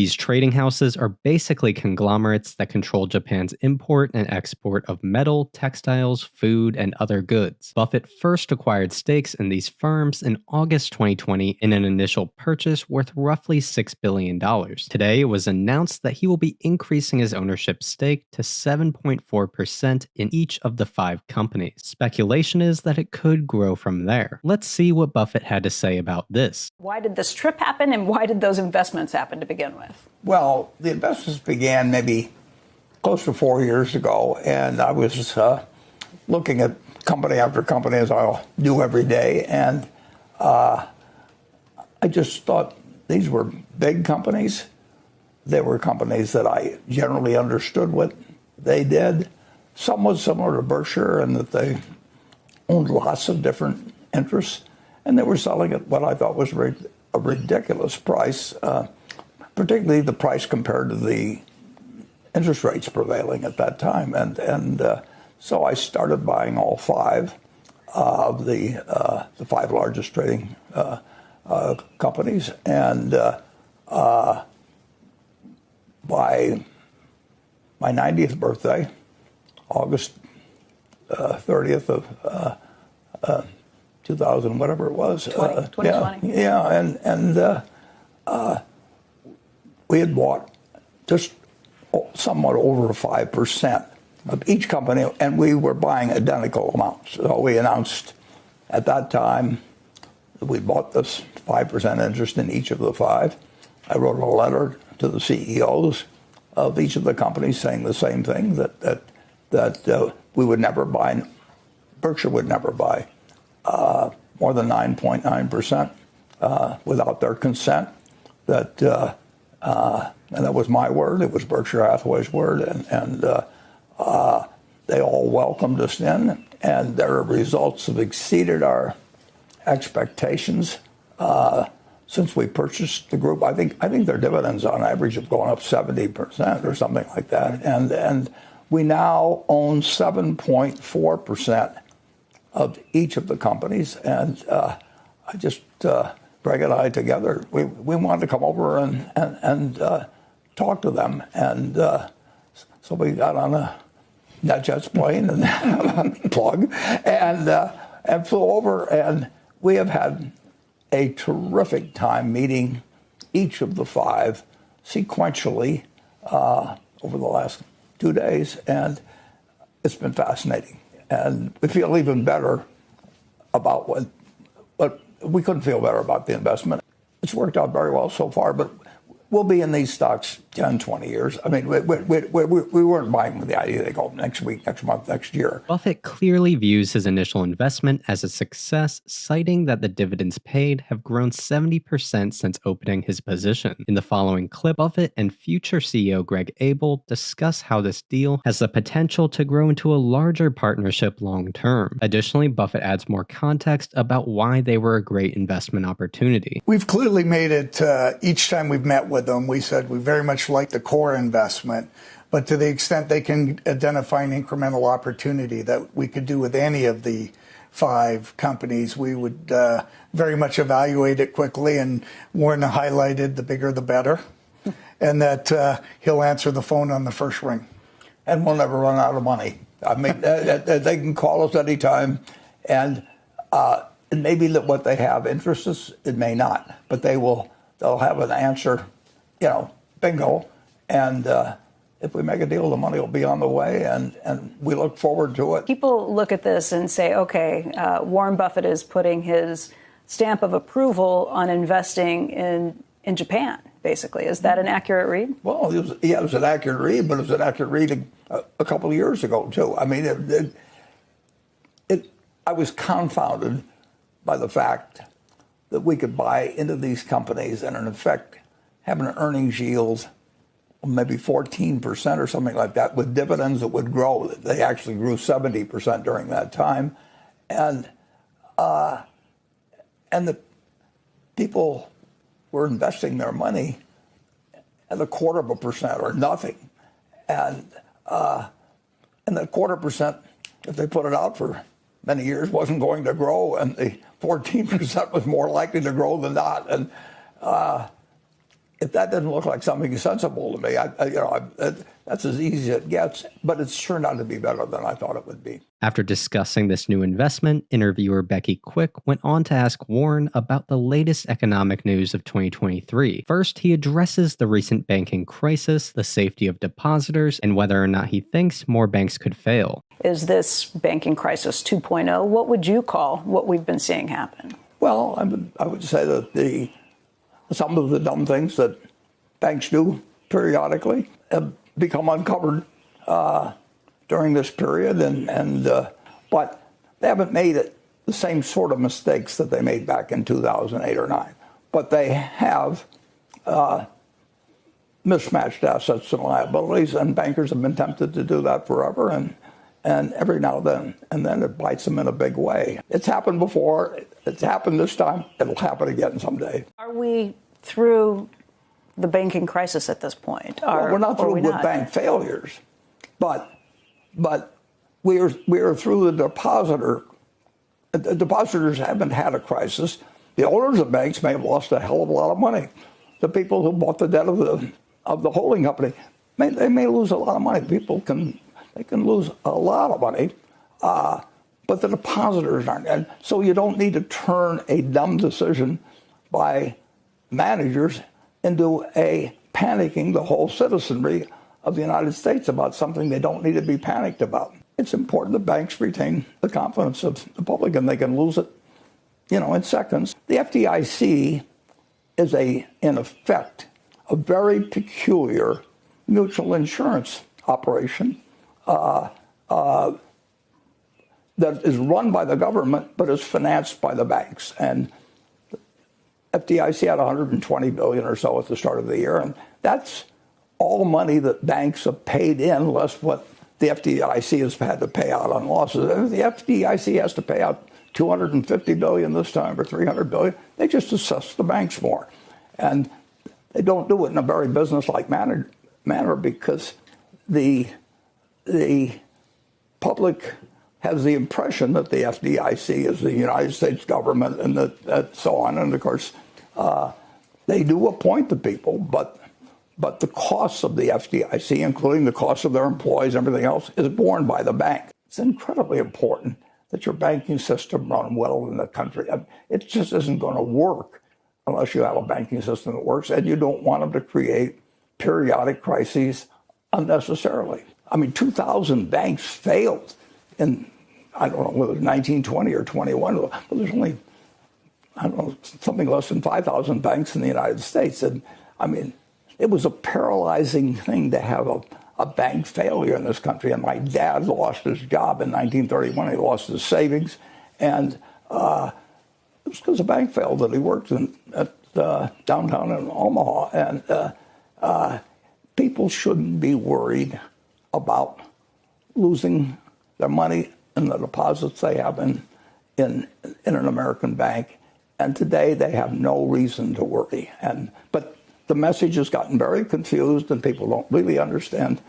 These trading houses are basically conglomerates that control Japan's import and export of metal, textiles, food, and other goods. Buffett first acquired stakes in these firms in August 2020 in an initial purchase worth roughly $6 billion. Today, it was announced that he will be increasing his ownership stake to 7.4% in each of the 5 companies. Speculation is that it could grow from there. Let's see what Buffett had to say about this. Why did this trip happen, and why did those investments happen to begin with? Well, the investments began maybe close to 4 years ago, and I was looking at company after company, as I do every day, and I just thought these were big companies. They were companies that I generally understood what they did, somewhat similar to Berkshire in that they owned lots of different interests, and they were selling at what I thought was a ridiculous price, particularly the price compared to the interest rates prevailing at that time. And so I started buying all 5 of the 5 largest trading companies. And by my 90th birthday, August 30th of 2000, whatever it was. 2020. And we had bought just somewhat over 5% of each company, and we were buying identical amounts. So we announced at that time that we bought this 5% interest in each of the 5. I wrote a letter to the CEOs of each of the companies saying the same thing, that we would never buy, Berkshire would never buy more than 9.9% without their consent. And that was my word. It was Berkshire Hathaway's word, and they all welcomed us in, and their results have exceeded our expectations since we purchased the group. I think their dividends on average have gone up 70% or something like that, and we now own 7.4% of each of the companies, and I just Greg and I together, we wanted to come over and talk to them, and so we got on a NetJets plane and plug and flew over, and we have had a terrific time meeting each of the 5 sequentially over the last 2 days, and it's been fascinating. And we feel even better about what we couldn't feel better about the investment. It's worked out very well so far, but we'll be in these stocks 10, 20 years. I mean, we weren't buying with the idea they go next week, next month, next year. Buffett clearly views his initial investment as a success, citing that the dividends paid have grown 70% since opening his position. In the following clip, Buffett and future CEO Greg Abel discuss how this deal has the potential to grow into a larger partnership long term. Additionally, Buffett adds more context about why they were a great investment opportunity. We've clearly made it each time we've met with them, we said we very much like the core investment, but to the extent they can identify an incremental opportunity that we could do with any of the 5 companies, we would very much evaluate it quickly. And Warren highlighted the bigger the better, and that he'll answer the phone on the first ring. And we'll never run out of money. I mean, they can call us anytime, and it may be that what they have interests us, it may not, but they'll have an answer. Bingo. And if we make a deal, the money will be on the way, and we look forward to it. People look at this and say, okay, Warren Buffett is putting his stamp of approval on investing in Japan, basically. Is that an accurate read? Well, it was an accurate read, but it was an accurate read a couple of years ago, too. I mean, I was confounded by the fact that we could buy into these companies and, in effect, have an earnings yield of maybe 14% or something like that, with dividends that would grow. They actually grew 70% during that time. And the people were investing their money at 0.25% or nothing. And that 0.25%, if they put it out for many years, wasn't going to grow, and the 14% was more likely to grow than not. And if that didn't look like something sensible to me, that's as easy as it gets. But it's turned out to be better than I thought it would be. After discussing this new investment, interviewer Becky Quick went on to ask Warren about the latest economic news of 2023. First, he addresses the recent banking crisis, the safety of depositors, and whether or not he thinks more banks could fail. Is this banking crisis 2.0? What would you call what we've been seeing happen? Well, I would say that some of the dumb things that banks do periodically have become uncovered during this period, but they haven't made the same sort of mistakes that they made back in 2008 or 9. But they have mismatched assets and liabilities, and bankers have been tempted to do that forever, and every now and then it bites them in a big way. It's happened before. It's happened this time. It'll happen again someday. Are we through the banking crisis at this point? Well, we're not through with bank failures, but we are through the depositor. The depositors haven't had a crisis. The owners of banks may have lost a hell of a lot of money. The people who bought the debt of the holding company, they may lose a lot of money. They can lose a lot of money, but the depositors aren't. And so you don't need to turn a dumb decision by managers into panicking the whole citizenry of the United States about something they don't need to be panicked about. It's important that banks retain the confidence of the public, and they can lose it, in seconds. The FDIC is in effect, a very peculiar mutual insurance operation that is run by the government but is financed by the banks. And FDIC had $120 billion or so at the start of the year, and that's all money that banks have paid in, less what the FDIC has had to pay out on losses. If the FDIC has to pay out $250 billion this time or $300 billion, they just assess the banks more, and they don't do it in a very business-like manner because the public has the impression that the FDIC is the United States government and that so on. And of course, they do appoint the people, but the costs of the FDIC, including the cost of their employees and everything else, is borne by the bank. It's incredibly important that your banking system run well in the country. It just isn't going to work unless you have a banking system that works, and you don't want them to create periodic crises unnecessarily. 2,000 banks failed in, I don't know whether it was 1920 or 21, but there's only, something less than 5,000 banks in the United States. And it was a paralyzing thing to have a bank failure in this country. And my dad lost his job in 1931. He lost his savings. And it was because a bank failed that he worked at downtown in Omaha. And people shouldn't be worried about losing their money and the deposits they have in an American bank. And today they have no reason to worry. But the message has gotten very confused, and people don't really understand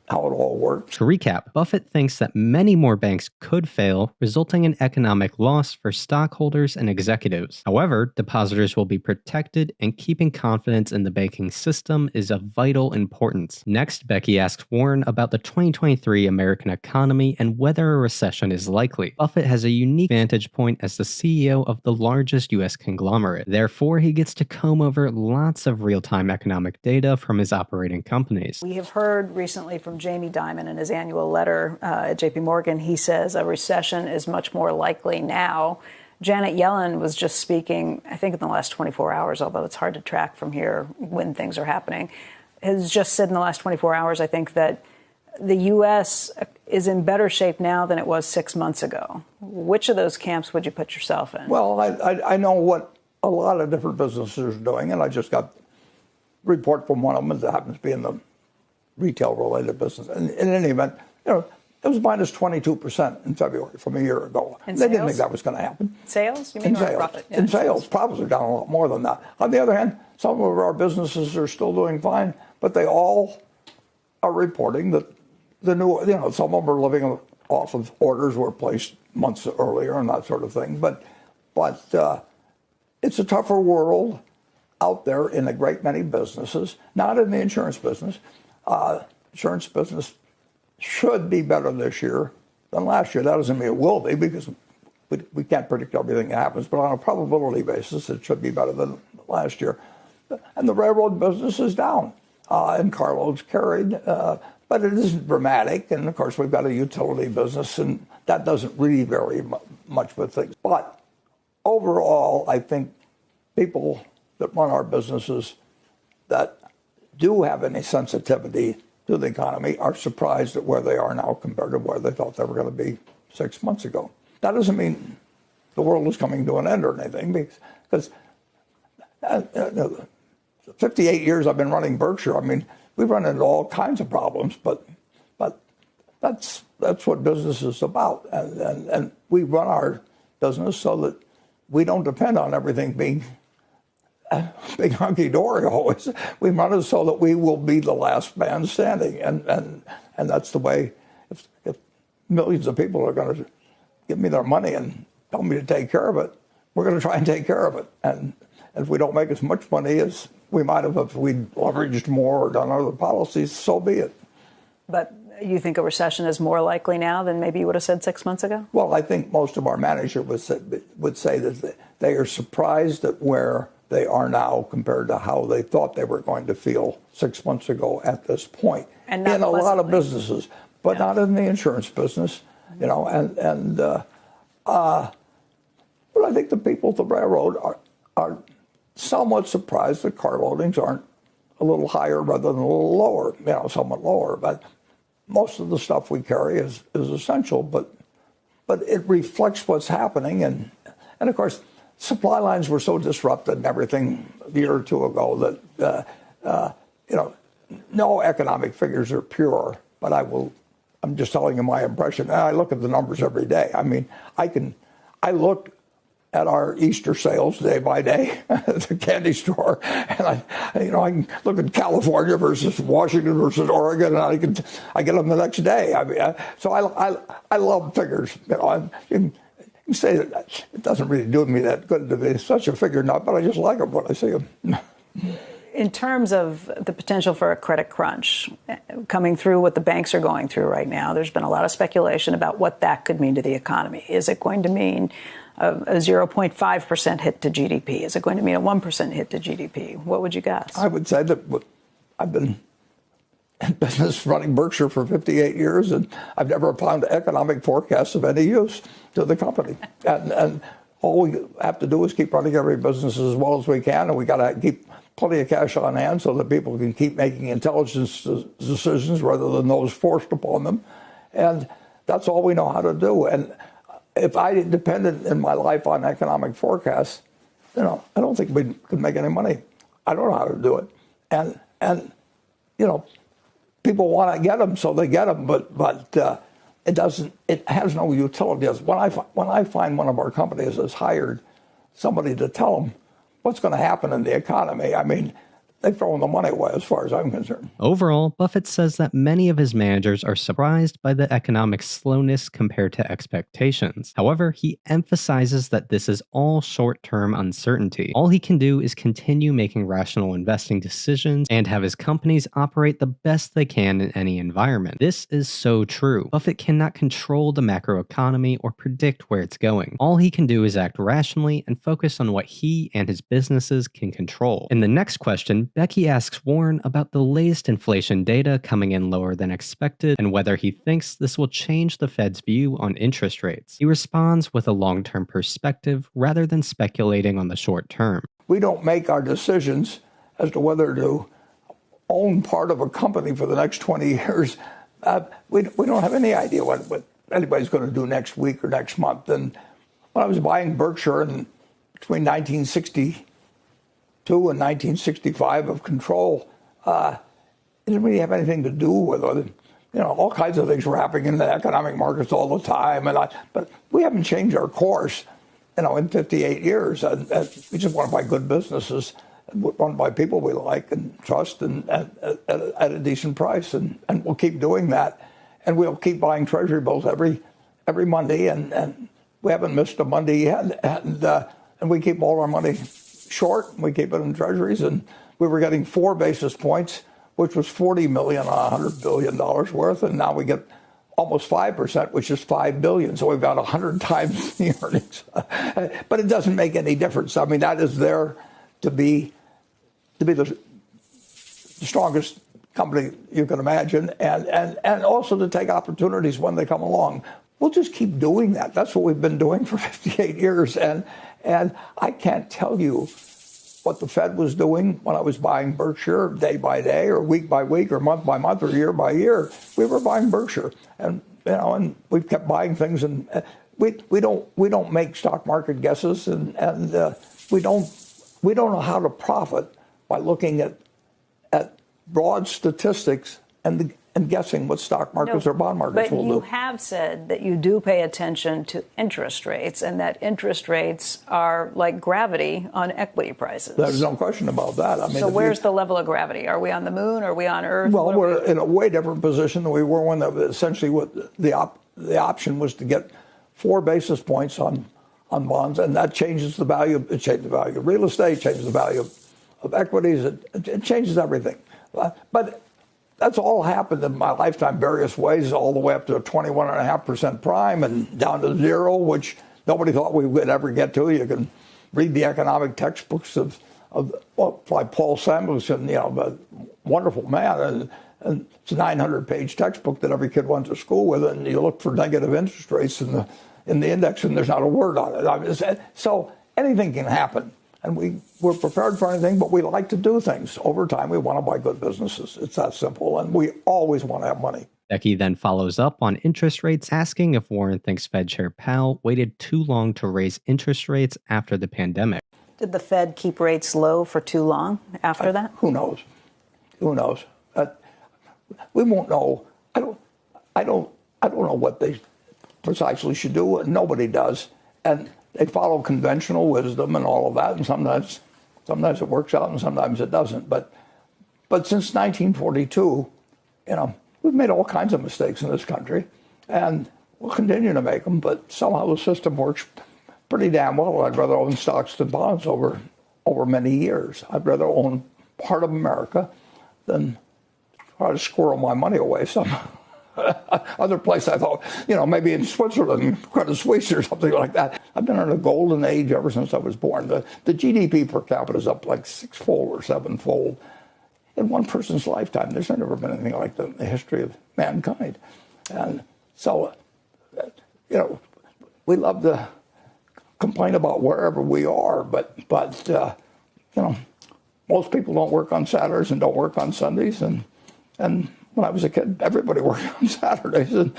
how it all works. To recap, Buffett thinks that many more banks could fail, resulting in economic loss for stockholders and executives. However, depositors will be protected, and keeping confidence in the banking system is of vital importance. Next, Becky asks Warren about the 2023 American economy and whether a recession is likely. Buffett has a unique vantage point as the CEO of the largest U.S. conglomerate. Therefore, he gets to comb over lots of real-time economic data from his operating companies. We have heard recently from Jamie Dimon in his annual letter at JP Morgan. He says a recession is much more likely now. Janet Yellen was just speaking, I think in the last 24 hours, although it's hard to track from here when things are happening, has just said in the last 24 hours, I think, that the U.S. is in better shape now than it was 6 months ago. Which of those camps would you put yourself in? Well, I know what a lot of different businesses are doing, and I just got a report from one of them that happens to be in the retail-related business. And in any event, it was minus 22% in February from a year ago. They didn't think that was going to happen. Sales? You mean in sales. Profit? Yeah, in sales. Profits are down a lot more than that. On the other hand, some of our businesses are still doing fine, but they all are reporting that the new, some of them are living off of orders were placed months earlier and that sort of thing. But it's a tougher world. out there in a great many businesses, not in the insurance business. Insurance business should be better this year than last year. That doesn't mean it will be, because we can't predict everything that happens, but on a probability basis, it should be better than last year. And the railroad business is down in carloads carried, but it isn't dramatic. And of course, we've got a utility business, and that doesn't really vary much with things. But overall, I think people that run our businesses that do have any sensitivity to the economy are surprised at where they are now compared to where they thought they were going to be 6 months ago. That doesn't mean the world is coming to an end or anything, because 58 years I've been running Berkshire. I mean, we've run into all kinds of problems, but that's what business is about. And we run our business so that we don't depend on everything being big hunky-dory always. We run it so that we will be the last man standing. And that's the way, if millions of people are going to give me their money and tell me to take care of it, we're going to try and take care of it. And if we don't make as much money as we might have if we'd leveraged more or done other policies, so be it. But you think a recession is more likely now than maybe you would have said 6 months ago? Well, I think most of our managers would say that they are surprised at where they are now compared to how they thought they were going to feel 6 months ago at this point. And in a lot of businesses, but not in the insurance business, you know. But I think the people at the railroad are somewhat surprised that car loadings aren't a little higher rather than a little lower, you know, somewhat lower. But most of the stuff we carry is essential, but it reflects what's happening. And of course, supply lines were so disrupted and everything a year or two ago that, you know, no economic figures are pure, but I'm just telling you my impression. And I look at the numbers every day. I mean, I look at our Easter sales day by day at the candy store, and I can look at California versus Washington versus Oregon, and I get them the next day. I mean, so I love figures. You know, you can say that it doesn't really do me that good to be such a figure nut, but I just like them when I see them. In terms of the potential for a credit crunch coming through what the banks are going through right now, there's been a lot of speculation about what that could mean to the economy. Is it going to mean a 0.5% hit to GDP? Is it going to mean a 1% hit to GDP? What would you guess? I would say that I've been in business running Berkshire for 58 years, and I've never found economic forecasts of any use to the company. And all we have to do is keep running every business as well as we can, and we got to keep plenty of cash on hand so that people can keep making intelligent decisions rather than those forced upon them. And that's all we know how to do. And if I depended in my life on economic forecasts, you know, I don't think we could make any money. I don't know how to do it. And you know, people want to get them, so they get them, but it has no utility. When I find one of our companies has hired somebody to tell them what's going to happen in the economy, I mean, they've thrown the money away as far as I'm concerned. Overall, Buffett says that many of his managers are surprised by the economic slowness compared to expectations. However, he emphasizes that this is all short-term uncertainty. All he can do is continue making rational investing decisions and have his companies operate the best they can in any environment. This is so true. Buffett cannot control the macroeconomy or predict where it's going. All he can do is act rationally and focus on what he and his businesses can control. In the next question, Becky asks Warren about the latest inflation data coming in lower than expected and whether he thinks this will change the Fed's view on interest rates. He responds with a long-term perspective rather than speculating on the short term. We don't make our decisions as to whether to own part of a company for the next 20 years. We don't have any idea what anybody's going to do next week or next month. And when I was buying Berkshire between 1960 and 1965 of control, it didn't really have anything to do with it. You know, all kinds of things were happening in the economic markets all the time, but we haven't changed our course, you know, in 58 years. And we just want to buy good businesses, and want to buy people we like and trust, and at a decent price, and we'll keep doing that, and we'll keep buying Treasury bills every Monday, and we haven't missed a Monday yet, and we keep all our money short, we keep it in treasuries, and we were getting 4 basis points, which was $40 million on $100 billion worth, and now we get almost 5%, which is $5 billion. So we've got 100 times the earnings. But it doesn't make any difference. I mean, that is there to be the strongest company you can imagine, and also to take opportunities when they come along. We'll just keep doing that. That's what we've been doing for 58 years. And I can't tell you what the Fed was doing when I was buying Berkshire day by day or week by week or month by month or year by year. We were buying Berkshire, and we've kept buying things, and we don't make stock market guesses, and we don't know how to profit by looking at broad statistics and guessing what stock markets or bond markets will do. But you have said that you do pay attention to interest rates, and that interest rates are like gravity on equity prices. There's no question about that. I mean, so where's the level of gravity? Are we on the moon? Are we on Earth? Well, we're in a way different position than we were when essentially what the option was to get 4 basis points on bonds, and that changes the value. It changes the value of real estate, changes the value of equities. It changes everything. But that's all happened in my lifetime, various ways, all the way up to a 21.5% prime and down to 0, which nobody thought we would ever get to. You can read the economic textbooks of like Paul Samuelson, a wonderful man, and it's a 900-page textbook that every kid went to school with, and you look for negative interest rates in the index, and there's not a word on it. I mean, so anything can happen. And we're prepared for anything, but we like to do things. Over time, we want to buy good businesses. It's that simple. And we always want to have money. Becky then follows up on interest rates, asking if Warren thinks Fed Chair Powell waited too long to raise interest rates after the pandemic. Did the Fed keep rates low for too long after that? Who knows? Who knows? We won't know. I don't know what they precisely should do. Nobody does. And they follow conventional wisdom and all of that, and sometimes it works out and sometimes it doesn't. But since 1942, we've made all kinds of mistakes in this country, and we'll continue to make them. But somehow the system works pretty damn well. I'd rather own stocks than bonds over many years. I'd rather own part of America than try to squirrel my money away somehow. Other place I thought, maybe in Switzerland, Credit Suisse or something like that. I've been in a golden age ever since I was born. The GDP per capita is up like 6-fold or 7-fold in one person's lifetime. There's never been anything like that in the history of mankind. And so, we love to complain about wherever we are, but most people don't work on Saturdays and don't work on Sundays, and when I was a kid, everybody worked on Saturdays. The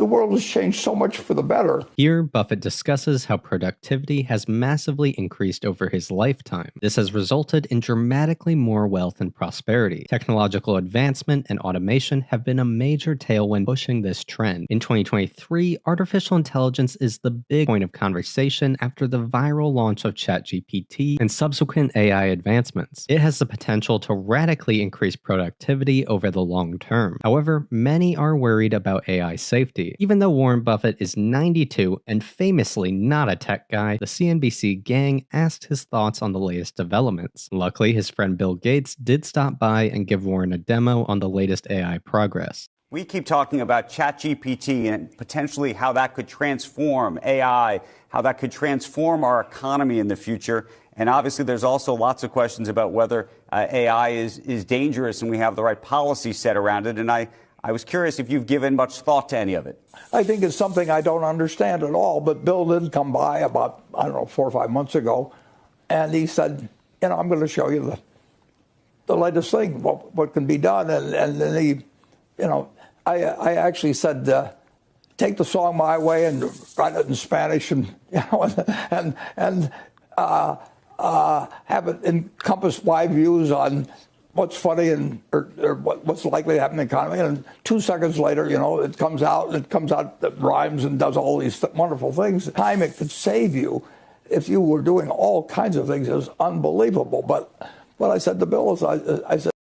world has changed so much for the better. Here, Buffett discusses how productivity has massively increased over his lifetime. This has resulted in dramatically more wealth and prosperity. Technological advancement and automation have been a major tailwind pushing this trend. In 2023, artificial intelligence is the big point of conversation after the viral launch of ChatGPT and subsequent AI advancements. It has the potential to radically increase productivity over the long term. However, many are worried about AI safety. Even though Warren Buffett is 92 and famously not a tech guy, the CNBC gang asked his thoughts on the latest developments. Luckily, his friend Bill Gates did stop by and give Warren a demo on the latest AI progress. We keep talking about ChatGPT and potentially how that could transform AI, how that could transform our economy in the future. And obviously, there's also lots of questions about whether AI is dangerous and we have the right policy set around it. And I was curious if you've given much thought to any of it. I think it's something I don't understand at all. But Bill did come by about, 4 or 5 months ago, and he said, I'm going to show you the latest thing, what can be done. And then he, I actually said, take the song My Way and write it in Spanish and have it encompass wide views on what's funny or what's likely to happen in the economy. And 2 seconds later, it comes out that rhymes and does all these wonderful things. The time it could save you if you were doing all kinds of things is unbelievable. But what I said to Bill is, I said,